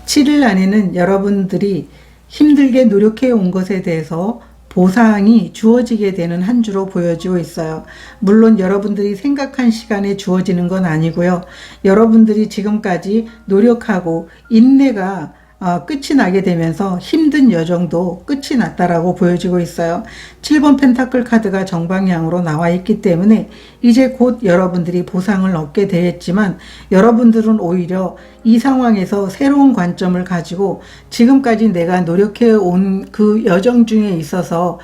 7일 안에는 여러분들이 힘들게 노력해 온 것에 대해서 보상이 주어지게 되는 한 주로 보여지고 있어요. 물론 여러분들이 생각한 시간에 주어지는 건 아니고요. 여러분들이 지금까지 노력하고 인내가 끝이 나게 되면서 힘든 여정도 끝이 났다라고 보여지고 있어요. 7번 펜타클 카드가 정방향으로 나와 있기 때문에 이제 곧 여러분들이 보상을 얻게 되겠지만 여러분들은 오히려 이 상황에서 새로운 관점을 가지고 지금까지 내가 노력해 온 그 여정 중에 있어서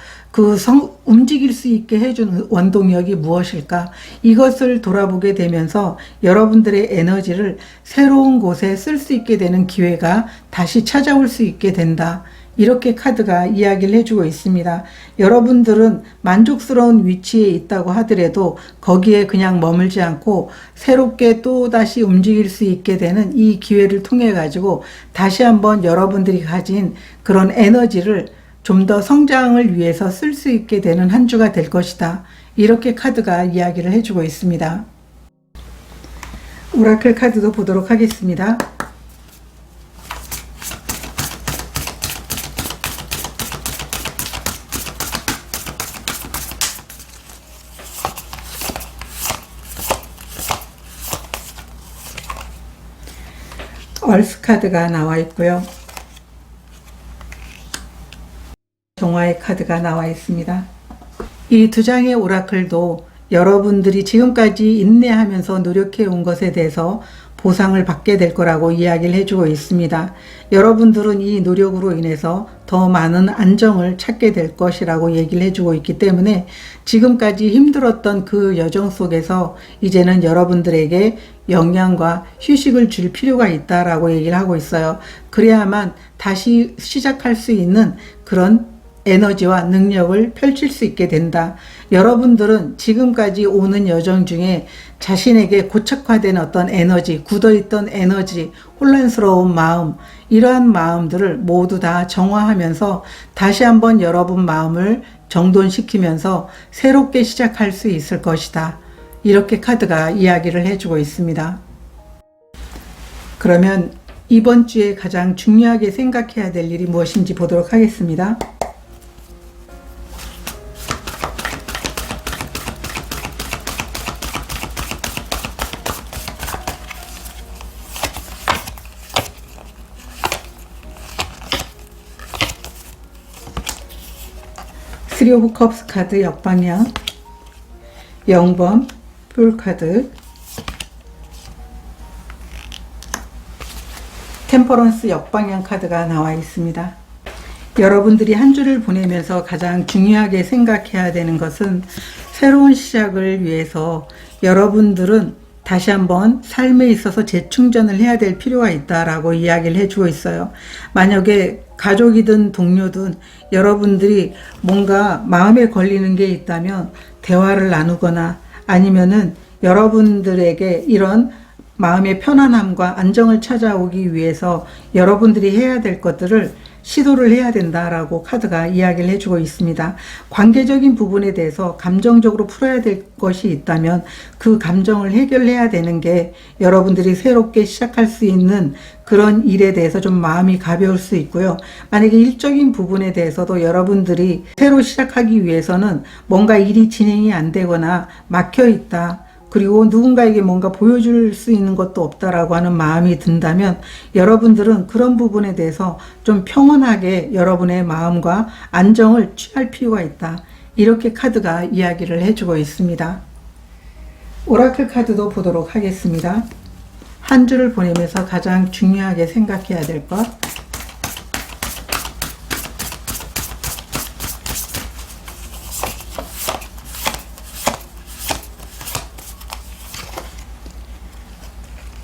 움직일 수 있게 해준 원동력이 무엇일까? 이것을 돌아보게 되면서 여러분들의 에너지를 새로운 곳에 쓸 수 있게 되는 기회가 다시 찾아올 수 있게 된다. 이렇게 카드가 이야기를 해주고 있습니다. 여러분들은 만족스러운 위치에 있다고 하더라도 거기에 그냥 머물지 않고 새롭게 또다시 움직일 수 있게 되는 이 기회를 통해 가지고 다시 한번 여러분들이 가진 그런 에너지를 좀 더 성장을 위해서 쓸 수 있게 되는 한 주가 될 것이다. 이렇게 카드가 이야기를 해주고 있습니다. 오라클 카드도 보도록 하겠습니다. 얼스 카드가 나와 있고요. 정화의 카드가 나와 있습니다. 이 두 장의 오라클도 여러분들이 지금까지 인내하면서 노력해 온 것에 대해서 보상을 받게 될 거라고 이야기를 해주고 있습니다. 여러분들은 이 노력으로 인해서 더 많은 안정을 찾게 될 것이라고 얘기를 해주고 있기 때문에 지금까지 힘들었던 그 여정 속에서 이제는 여러분들에게 영양과 휴식을 줄 필요가 있다라고 얘기를 하고 있어요. 그래야만 다시 시작할 수 있는 그런 에너지와 능력을 펼칠 수 있게 된다. 여러분들은 지금까지 오는 여정 중에 자신에게 고착화된 어떤 에너지, 굳어있던 에너지, 혼란스러운 마음, 이러한 마음들을 모두 다 정화하면서 다시 한번 여러분 마음을 정돈시키면서 새롭게 시작할 수 있을 것이다. 이렇게 카드가 이야기를 해주고 있습니다. 그러면 이번 주에 가장 중요하게 생각해야 될 일이 무엇인지 보도록 하겠습니다. 쓰리 오브 컵스 카드 역방향, 0번 풀 카드, 템퍼런스 역방향 카드가 나와 있습니다. 여러분들이 한 주를 보내면서 가장 중요하게 생각해야 되는 것은 새로운 시작을 위해서 여러분들은 다시 한번 삶에 있어서 재충전을 해야 될 필요가 있다라고 이야기를 해주고 있어요. 만약에 가족이든 동료든 여러분들이 뭔가 마음에 걸리는 게 있다면 대화를 나누거나 아니면은 여러분들에게 이런 마음의 편안함과 안정을 찾아오기 위해서 여러분들이 해야 될 것들을 시도를 해야 된다라고 카드가 이야기를 해주고 있습니다. 관계적인 부분에 대해서 감정적으로 풀어야 될 것이 있다면 그 감정을 해결해야 되는 게 여러분들이 새롭게 시작할 수 있는 그런 일에 대해서 좀 마음이 가벼울 수 있고요. 만약에 일적인 부분에 대해서도 여러분들이 새로 시작하기 위해서는 뭔가 일이 진행이 안 되거나 막혀 있다. 그리고 누군가에게 뭔가 보여줄 수 있는 것도 없다라고 하는 마음이 든다면 여러분들은 그런 부분에 대해서 좀 평온하게 여러분의 마음과 안정을 취할 필요가 있다. 이렇게 카드가 이야기를 해주고 있습니다. 오라클 카드도 보도록 하겠습니다. 한 주를 보내면서 가장 중요하게 생각해야 될 것.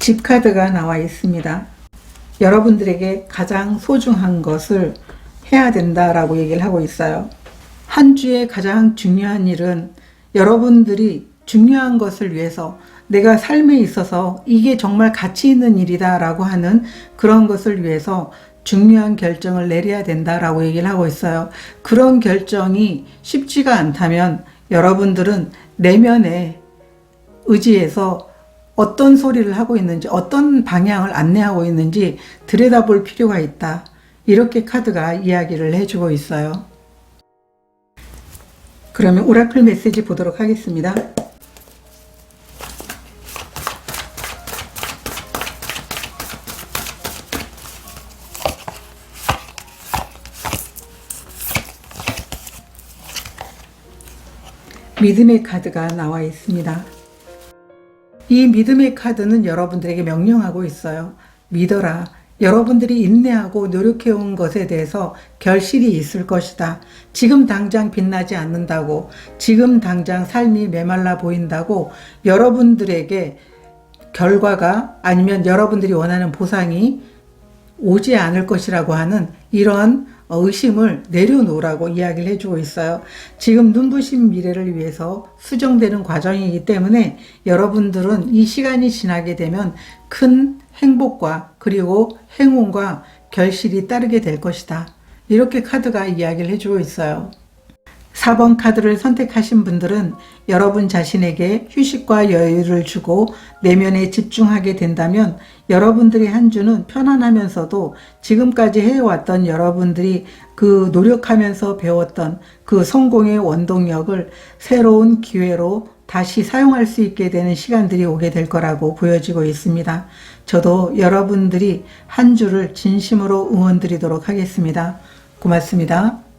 집 카드가 나와 있습니다. 여러분들에게 가장 소중한 것을 해야 된다라고 얘기를 하고 있어요. 한 주에 가장 중요한 일은 여러분들이 중요한 것을 위해서 내가 삶에 있어서 이게 정말 가치 있는 일이다라고 하는 그런 것을 위해서 중요한 결정을 내려야 된다라고 얘기를 하고 있어요. 그런 결정이 쉽지가 않다면 여러분들은 내면에 의지해서 어떤 소리를 하고 있는지, 어떤 방향을 안내하고 있는지 들여다볼 필요가 있다. 이렇게 카드가 이야기를 해주고 있어요. 그러면 오라클 메시지 보도록 하겠습니다. 믿음의 카드가 나와 있습니다. 이 믿음의 카드는 여러분들에게 명령하고 있어요. 믿어라. 여러분들이 인내하고 노력해온 것에 대해서 결실이 있을 것이다. 지금 당장 빛나지 않는다고, 지금 당장 삶이 메말라 보인다고 여러분들에게 결과가 아니면 여러분들이 원하는 보상이 오지 않을 것이라고 하는 이런 의심을 내려놓으라고 이야기를 해주고 있어요. 지금 눈부신 미래를 위해서 수정되는 과정이기 때문에 여러분들은 이 시간이 지나게 되면 큰 행복과 그리고 행운과 결실이 따르게 될 것이다. 이렇게 카드가 이야기를 해주고 있어요. 4번 카드를 선택하신 분들은 여러분 자신에게 휴식과 여유를 주고 내면에 집중하게 된다면 여러분들의 한 주는 편안하면서도 지금까지 해왔던 여러분들이 그 노력하면서 배웠던 그 성공의 원동력을 새로운 기회로 다시 사용할 수 있게 되는 시간들이 오게 될 거라고 보여지고 있습니다. 저도 여러분들이 한 주를 진심으로 응원드리도록 하겠습니다. 고맙습니다.